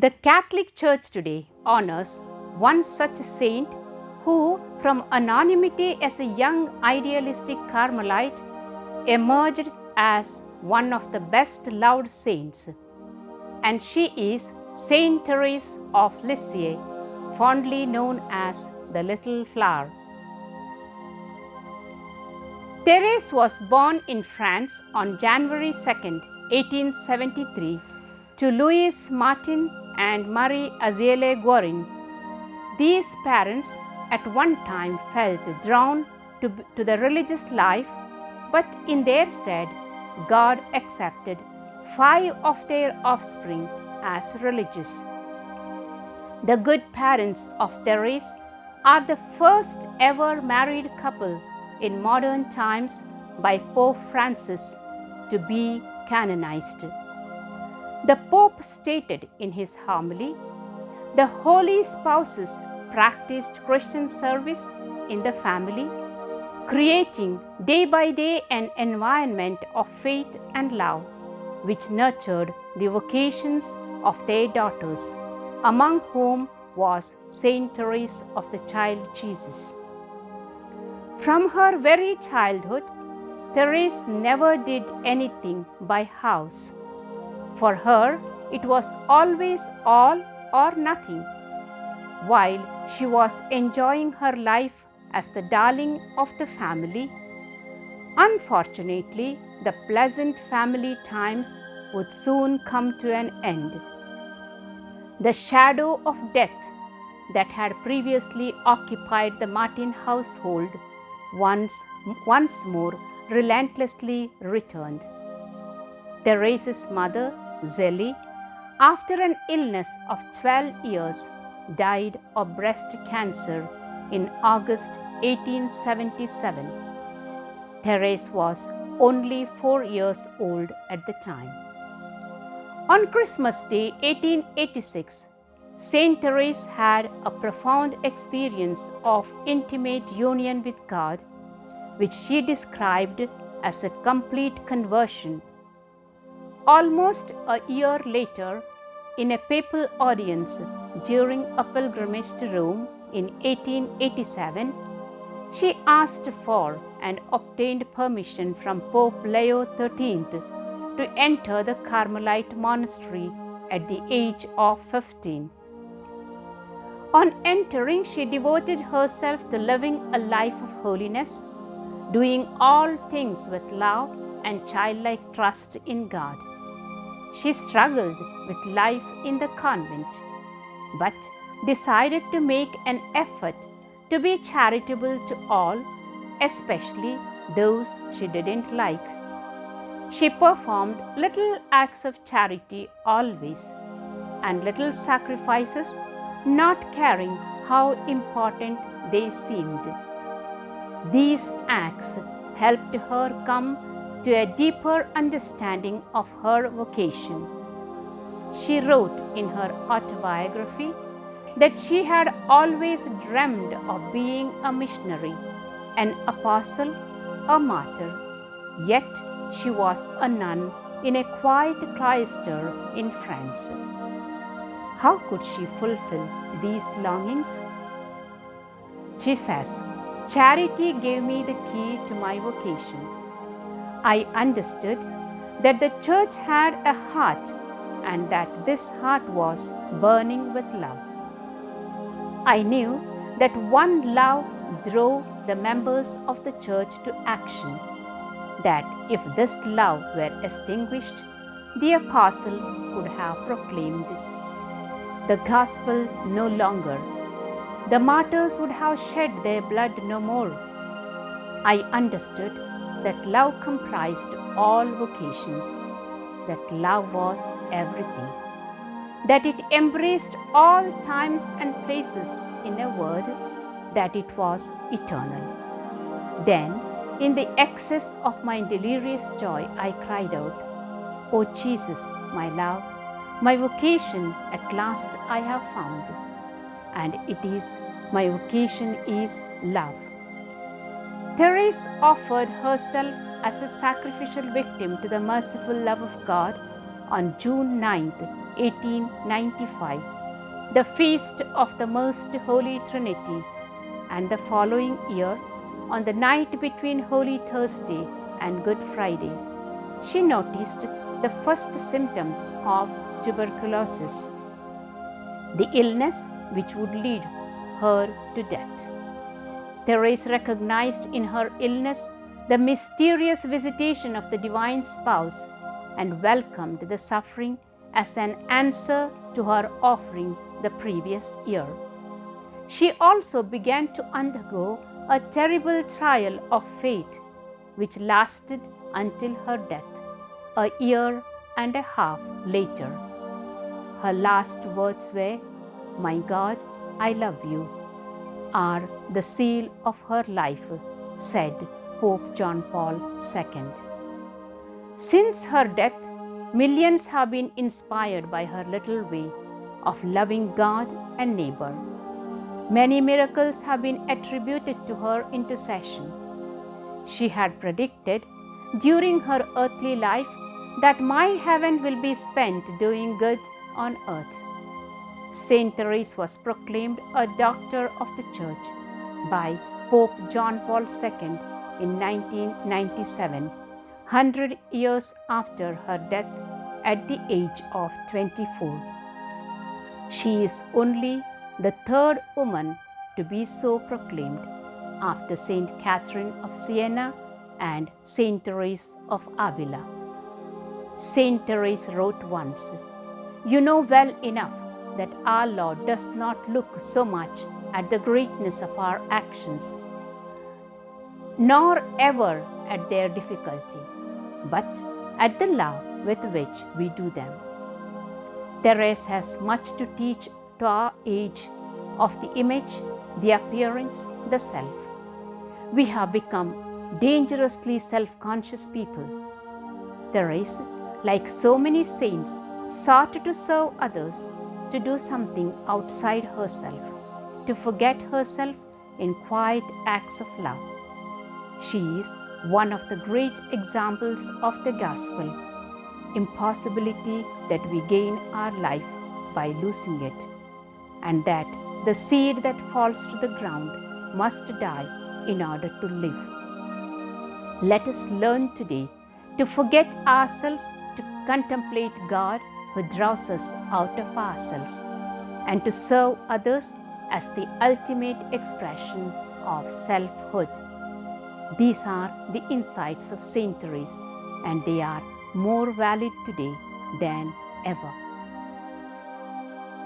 The Catholic Church today honors one such saint who, from anonymity as a young idealistic Carmelite, emerged as one of the best loved saints. And she is Saint Therese of Lisieux, fondly known as the Little Flower. Therese was born in France on January 2, 1873, to Louis Martin and Marie Azélie Guérin. These parents at one time felt drawn to the religious life, but in their stead, God accepted 5 of their offspring as religious. The good parents of Therese are the first ever married couple in modern times by Pope Francis to be canonized. The Pope stated in his homily, "The holy spouses practiced Christian service in the family, creating day by day an environment of faith and love, which nurtured the vocations of their daughters, among whom was Saint Therese of the Child Jesus." From her very childhood, Therese never did anything by house. For her, it was always all or nothing. While she was enjoying her life as the darling of the family, unfortunately, the pleasant family times would soon come to an end. The shadow of death that had previously occupied the Martin household once more relentlessly returned. Therese's mother, Zélie, after an illness of 12 years, died of breast cancer in August 1877. Therese was only 4 years old at the time. On Christmas Day 1886, Saint Therese had a profound experience of intimate union with God, which she described as a complete conversion. Almost a year later, in a papal audience during a pilgrimage to Rome in 1887, she asked for and obtained permission from Pope Leo XIII to enter the Carmelite monastery at the age of 15. On entering, she devoted herself to living a life of holiness, doing all things with love and childlike trust in God. She struggled with life in the convent, but decided to make an effort to be charitable to all, especially those she didn't like. She performed little acts of charity always, and little sacrifices, not caring how important they seemed. These acts helped her come to a deeper understanding of her vocation. She wrote in her autobiography that she had always dreamed of being a missionary, an apostle, a martyr, yet she was a nun in a quiet cloister in France. How could she fulfill these longings? She says, "Charity gave me the key to my vocation. I understood that the church had a heart and that this heart was burning with love. I knew that one love drove the members of the church to action, that if this love were extinguished, the apostles would have proclaimed the gospel no longer. The martyrs would have shed their blood no more. I understood that love comprised all vocations, that love was everything, that it embraced all times and places, in a word, that it was eternal." Then, in the excess of my delirious joy, I cried out, "O Jesus, my love, my vocation at last I have found, and my vocation is love." Therese offered herself as a sacrificial victim to the merciful love of God on June 9, 1895, the Feast of the Most Holy Trinity, and the following year, on the night between Holy Thursday and Good Friday, she noticed the first symptoms of tuberculosis, the illness which would lead her to death. Therese recognized in her illness the mysterious visitation of the Divine Spouse and welcomed the suffering as an answer to her offering the previous year. She also began to undergo a terrible trial of faith, which lasted until her death, a year and a half later. Her last words were, "My God, I love you," are the seal of her life, said Pope John Paul II. Since her death, millions have been inspired by her little way of loving God and neighbor. Many miracles have been attributed to her intercession. She had predicted during her earthly life that my heaven will be spent doing good on earth. Saint Therese was proclaimed a Doctor of the Church by Pope John Paul II in 1997, 100 years after her death at the age of 24. She is only the third woman to be so proclaimed, after Saint Catherine of Siena and Saint Therese of Avila. Saint Therese wrote once, "You know well enough that our Lord does not look so much at the greatness of our actions, nor ever at their difficulty, but at the love with which we do them." Therese has much to teach to our age of the image, the appearance, the self. We have become dangerously self-conscious people. Therese, like so many saints, sought to serve others, to do something outside herself, to forget herself in quiet acts of love. She is one of the great examples of the gospel, impossibility that we gain our life by losing it, and that the seed that falls to the ground must die in order to live. Let us learn today to forget ourselves, to contemplate God who draws us out of ourselves, and to serve others as the ultimate expression of selfhood. These are the insights of Saint Therese, and they are more valid today than ever.